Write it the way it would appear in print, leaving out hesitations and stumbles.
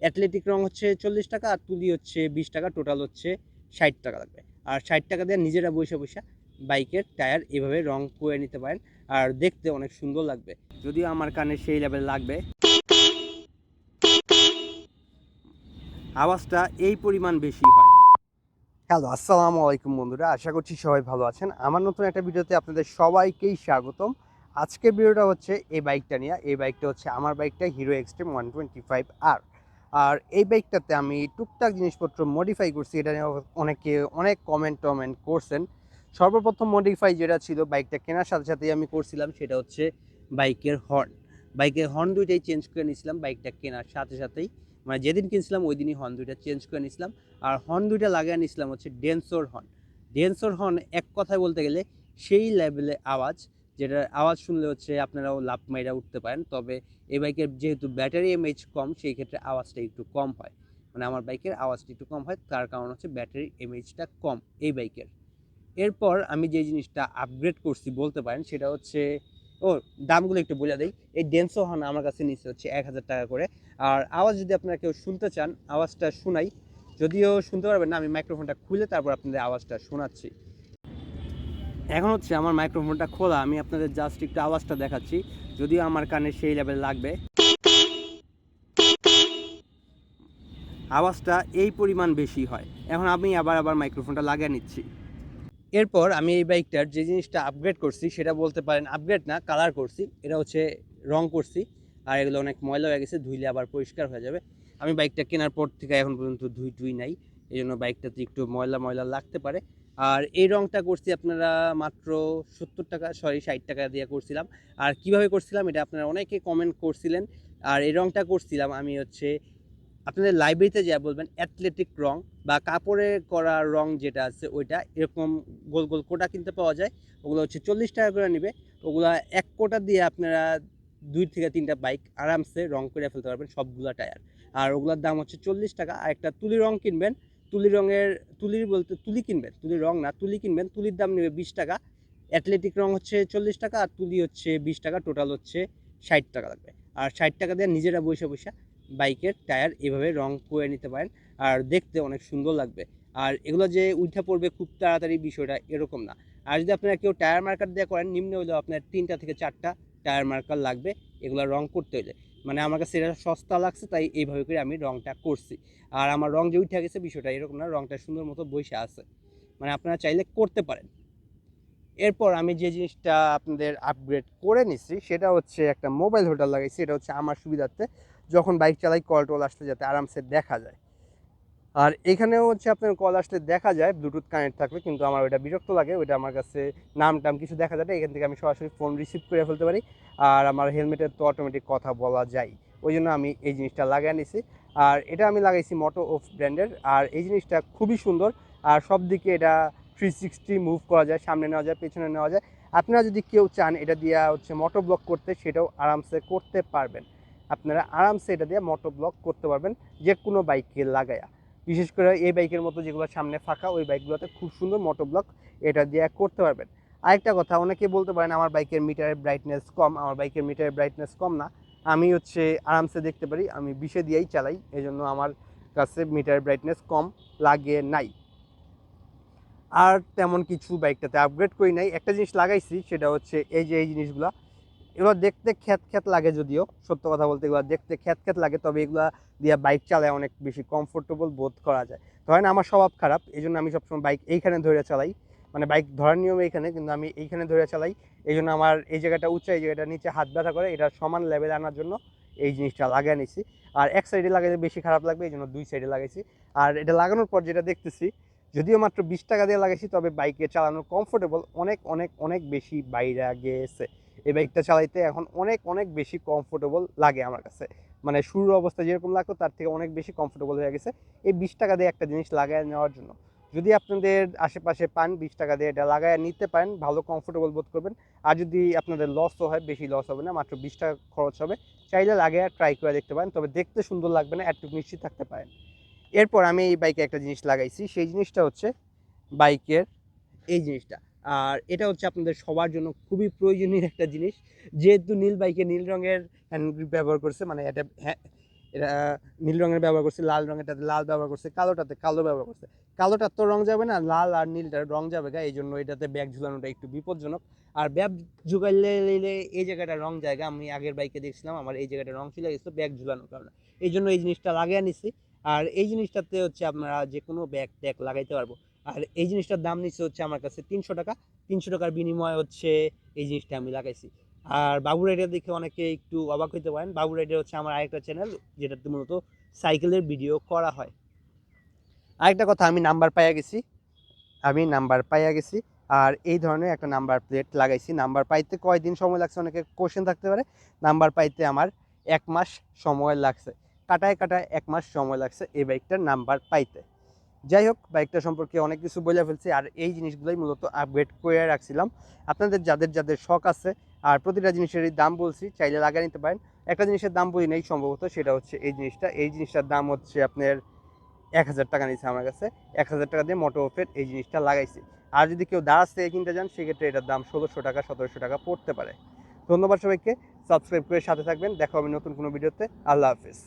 Athletic রং হচ্ছে 40 টাকা, আর তুলি হচ্ছে 20 টাকা, টোটাল হচ্ছে 60 টাকা লাগবে। আর 60 টাকা দিয়ে নিজেরা বসে বসে বাইকের টায়ার এভাবে রং করে নিতে পারেন, আর দেখতে অনেক সুন্দর লাগবে। যদিও আমার কানে সেই লেভেল লাগবে, আওয়াজটা এই পরিমাণ বেশি হয়। হ্যালো, আসসালামু আলাইকুম বন্ধুরা, আশা করছি সবাই ভালো আছেন। আমার নতুন একটা ভিডিওতে আপনাদের সবাইকেই স্বাগতম। আজকের ভিডিওটা হচ্ছে এই বাইকটা নিয়ে। এই বাইকটা হচ্ছে আমার বাইকটা, হিরো এক্সট্রিম 125R। আর এই বাইকটাতে আমি টুকটাক জিনিসপত্র মডিফাই করছি। এটা নিয়ে অনেকে অনেক কমেন্ট করছেন। সর্বপ্রথম মডিফাই যেটা ছিল বাইকটা কেনার সাথে সাথেই আমি করছিলাম, সেটা হচ্ছে বাইকের হর্ন। বাইকের হর্ন দুইটাই চেঞ্জ করে নিয়েছিলাম বাইকটা কেনার সাথে সাথেই, মানে যেদিন কিনছিলাম ওই দিনই হর্ন দুইটা চেঞ্জ করে নিয়েছিলাম। আর হর্ন দুইটা লাগিয়ে নিয়েছিলাম হচ্ছে ডেন্সোর হর্ন। ডেন্সোর হর্ন এক কথায় বলতে গেলে সেই লেভেলে আওয়াজ, যেটার আওয়াজ শুনলে হচ্ছে আপনারাও লাফ মাইরা উঠতে পারেন। তবে এই বাইকের যেহেতু ব্যাটারি এমএইচ কম, সেই ক্ষেত্রে আওয়াজটা একটু কম হয়। মানে আমার বাইকের আওয়াজটা একটু কম হয়, তার কারণ হচ্ছে ব্যাটারির এমএইচটা কম এই বাইকের। এরপর আমি যে জিনিসটা আপগ্রেড করছি বলতে পারেন, সেটা হচ্ছে, ও দামগুলো একটু বলে দেই। এই ডেন্সো হর্ন আমার কাছে নিচ্ছে হচ্ছে 1000 টাকা করে। আর আওয়াজ যদি আপনারা কেউ শুনতে চান, আওয়াজটা শোনাই। যদিও শুনতে পারবেন না, আমি মাইক্রোফোনটা খুলে তারপর আপনাদের আওয়াজটা শোনাচ্ছি। এখন হচ্ছে আমার মাইক্রোফোনটা খোলা, আমি আপনাদের জাস্ট একটু আওয়াজটা দেখাচ্ছি। যদিও আমার কানে সেই লেভেল লাগবে, আওয়াজটা এই পরিমাণ বেশি হয়। এখন আমি আবার মাইক্রোফোনটা লাগিয়ে নিচ্ছি। এরপর আমি এই বাইকটার যে জিনিসটা আপগ্রেড করছি, সেটা বলতে পারেন আপগ্রেড না, কালার করছি। এটা হচ্ছে রং করছি। আর এগুলো অনেক ময়লা হয়ে গেছে, ধুইলে আবার পরিষ্কার হয়ে যাবে। আমি বাইকটা কেনার পর থেকে এখন পর্যন্ত ধুই নাই, এই জন্য বাইকটাতে একটু ময়লা লাগতে পারে। আর এই রংটা করছি আপনারা মাত্র 70 টাকা, সরি 60 টাকা দিয়ে করছিলাম। আর কিভাবে করছিলাম এটা আপনারা অনেকে কমেন্ট করছিলেন। আর এই রংটা করছিলাম আমি হচ্ছে, আপনাদের লাইব্রেরিতে যা বলবেন অ্যাথলেটিক রং বা কাপড়ে করা রং যেটা আছে ওইটা, এরকম গোল গোল কোটা কিনতে পাওয়া যায়। ওগুলো হচ্ছে 40 টাকা করে নেবে। ওগুলো এক কোটা দিয়ে আপনারা 2 থেকে 3টা বাইক আরামসে রং করে ফেলতে পারবেন, সবগুলা টায়ার। আর ওগুলোর দাম হচ্ছে 40 টাকা। আর একটা তুলি রং কিনবেন, তুলি রঙের, তুলির বলতে তুলি কিনবেন, তুলি রং না, তুলি কিনবেন, তুলির দাম নেবে 20 টাকা। অ্যাথলেটিক রং হচ্ছে 40 টাকা, আর তুলি হচ্ছে 20 টাকা, টোটাল হচ্ছে 60 টাকা লাগবে। আর 60 টাকা দিয়ে নিজেরা বসে বসে বাইকের টায়ার এভাবে রং করে নিতে পারেন, আর দেখতে অনেক সুন্দর লাগবে। আর এগুলো যে উঠে পড়বে খুব তাড়াতাড়ি বিষয়টা এরকম না। আর যদি আপনারা কেউ টায়ার মার্কার দিয়ে করেন, নিম্নে হলেও আপনার 3টা থেকে 4টা টায়ার মার্কার লাগবে এগুলো রং করতে হলে। মানে আমার কাছে এটা সস্তা লাগছে, তাই এইভাবে করে আমি রংটা করছি। আর আমার রং যে উঠে গেছে বিষয়টা এরকম না, রংটা সুন্দর মতো বসে আছে, মানে আপনারা চাইলে করতে পারেন। এরপর আমি যে জিনিসটা আপনাদের আপগ্রেড করে নিছি, সেটা হচ্ছে একটা মোবাইল হোল্ডার লাগাইছি। এটা হচ্ছে আমার সুবিধার্থে, যখন বাইক চালাই কল টল আসলে যাতে আরামসে দেখা যায়। আর এখানেও হচ্ছে আপনার কল আসলে দেখা যায় ব্লুটুথ কানেক্ট থাকলে, কিন্তু আমার ওইটা বিরক্ত লাগে। ওইটা আমার কাছে নাম টাম কিছু দেখা যায় না, এখান থেকে আমি সরাসরি ফোন রিসিভ করে ফেলতে পারি। আর আমার হেলমেটের তো অটোমেটিক কথা বলা যায়, ওই জন্য আমি এই জিনিসটা লাগিয়ে নিছি। আর এটা আমি লাগাইছি মোটো অফ ব্র্যান্ডের। আর এই জিনিসটা খুবই সুন্দর, আর সব দিকে এটা 360 মুভ করা যায়, সামনে নেওয়া যায়, পেছনে নেওয়া যায়। আপনারা যদি কেউ চান এটা দিয়ে হচ্ছে মোটো ব্লক করতে, সেটাও আরামসে করতে পারবেন। আপনারা আরামসে এটা দিয়ে মোটো ব্লক করতে পারবেন যে কোনো বাইকে লাগায়া। বিশেষ করে এই বাইকের মতো যেগুলো সামনে ফাঁকা, ওই বাইকগুলোতে খুব সুন্দর মোটো ব্লক এটা দিয়ে করতে পারবেন। আরেকটা কথা, অনেকে বলতে পারেন আমার বাইকের মিটারের ব্রাইটনেস কম। আমার বাইকের মিটারের ব্রাইটনেস কম না, আমি হচ্ছে আরামসে দেখতে পারি। আমি 20 দিয়েই চালাই, এই জন্য আমার কাছে মিটারের ব্রাইটনেস কম লাগে নাই। আর তেমন কিছু বাইকটাতে আপগ্রেড করি নাই। একটা জিনিস লাগাইছি, সেটা হচ্ছে এই যে এই জিনিসগুলো, এগুলো দেখতে খ্যাত লাগে, যদিও সত্য কথা বলতে এগুলো দেখতে খ্যাত লাগে, তবে এগুলো দিয়ে বাইক চালায় অনেক বেশি কমফোর্টেবল বোধ করা যায়। ধরেন আমার স্বভাব খারাপ, এই জন্য আমি সবসময় বাইক এইখানে ধরে চালাই। মানে বাইক ধরার নিয়ম এইখানে, কিন্তু আমি এইখানে ধরে চালাই। এই জন্য আমার এই জায়গাটা উঁচা, এই জায়গাটা নিচে হাত ব্যথা করে, এটা সমান লেভেলে আনার জন্য এই জিনিসটা লাগিয়ে নিছি। আর এক সাইডে লাগাইলে বেশি খারাপ লাগবে, এই জন্য 2 সাইডে লাগাইছি। আর এটা লাগানোর পর যেটা দেখতেছি, যদিও মাত্র 20 টাকা দিয়ে লাগাইছি, তবে বাইকে চালানো কমফোর্টেবল অনেক অনেক অনেক বেশি বাইরে গেছে। এই বাইকটা চালাইতে এখন অনেক অনেক বেশি কমফোর্টেবল লাগে আমার কাছে। মানে শুরুর অবস্থা যেরকম লাগতো তার থেকে অনেক বেশি কমফোর্টেবল হয়ে গেছে এই 20 টাকা দিয়ে একটা জিনিস লাগায় নেওয়ার জন্য। যদি আপনাদের আশেপাশে পান 20 টাকা দিয়ে এটা লাগায় নিতে পারেন, ভালো কমফোর্টেবল বোধ করবেন। আর যদি আপনাদের লসও হয়, বেশি লস হবে না, মাত্র 20 টাকা খরচ হবে, চাইলে লাগায় ট্রাই করে দেখতে পারেন। তবে দেখতে সুন্দর লাগবে না, এতটুকু নিশ্চিত থাকতে পারেন। এরপর আমি এই বাইকে একটা জিনিস লাগাইছি, সেই জিনিসটা হচ্ছে বাইকের এই জিনিসটা। আর এটা হচ্ছে আপনাদের সবার জন্য খুবই প্রয়োজনীয় একটা জিনিস, যেহেতু নীল বাইকে নীল রঙের হ্যান্ড গ্রিপ ব্যবহার করছে, মানে এটা এটা নীল রঙের ব্যবহার করছি, লাল রঙেরটাতে লাল ব্যবহার করছে, কালোটাতে কালো ব্যবহার করছে। কালোটার তো রং যাবে না, লাল আর নীলটার রং যাবে গা, এই জন্য এটাতে ব্যাগ ঝুলানোটা একটু বিপজ্জনক। আর ব্যাগ ঝুলাইলে এই জায়গাটা রং জায়গা, আমি আগের বাইকে দেখছিলাম আমার এই জায়গাটা রং চলে গেছিলো ব্যাগ ঝুলানোর কারণে, এই জন্য এই জিনিসটা লাগিয়ে নিছি। আর এই জিনিসটাতে হচ্ছে আপনারা যে কোনো ব্যাগ ট্যাগ লাগাইতে পারবো। আর এই জিনিসটার দাম নিচ্ছে হচ্ছে আমার কাছে 300 টাকা। 300 টাকার বিনিময়ে হচ্ছে এই জিনিসটা আমি লাগাইছি। আর বাবু রাইডার দেখে অনেকে একটু অবাক হইতে পারেন, বাবু রাইডার হচ্ছে আমার আরেকটা চ্যানেল যেটাতে মূলত সাইকেলের ভিডিও করা হয়। আরেকটা কথা, আমি নাম্বার পাইয়া গেছি আর এই ধরনের একটা নাম্বার প্লেট লাগাইছি। নাম্বার পাইতে কয়দিন সময় লাগছে অনেকে কোশ্চেন থাকতে পারে। নাম্বার পাইতে আমার 1 মাস সময় লাগছে, কাটায় 1 মাস সময় লাগছে এই বাইকটার নাম্বার পাইতে। যাই হোক, বাইকটা সম্পর্কে অনেক কিছু বলে ফেলছি, আর এই জিনিসগুলোই মূলত আপগ্রেড করে রাখছিলাম। আপনাদের যাদের যাদের শখ আছে, আর প্রতিটা জিনিসেরই দাম বলছি, চাইলে লাগিয়ে নিতে পারেন। একটা জিনিসের দাম বলি নেই সম্ভবত, সেটা হচ্ছে এই জিনিসটার দাম হচ্ছে আপনার 1000 টাকা নিয়েছে আমার কাছে। 1000 টাকা দিয়ে মোটো অফের এই জিনিসটা লাগাইছি। আর যদি কেউ দারাজ থেকে কিনতে যান সেক্ষেত্রে এটার দাম 1600 টাকা 1700 টাকা পড়তে পারে। ধন্যবাদ সবাইকে, সাবস্ক্রাইব করে সাথে থাকবেন। দেখা হবে নতুন কোনো ভিডিওতে। আল্লাহ হাফেজ।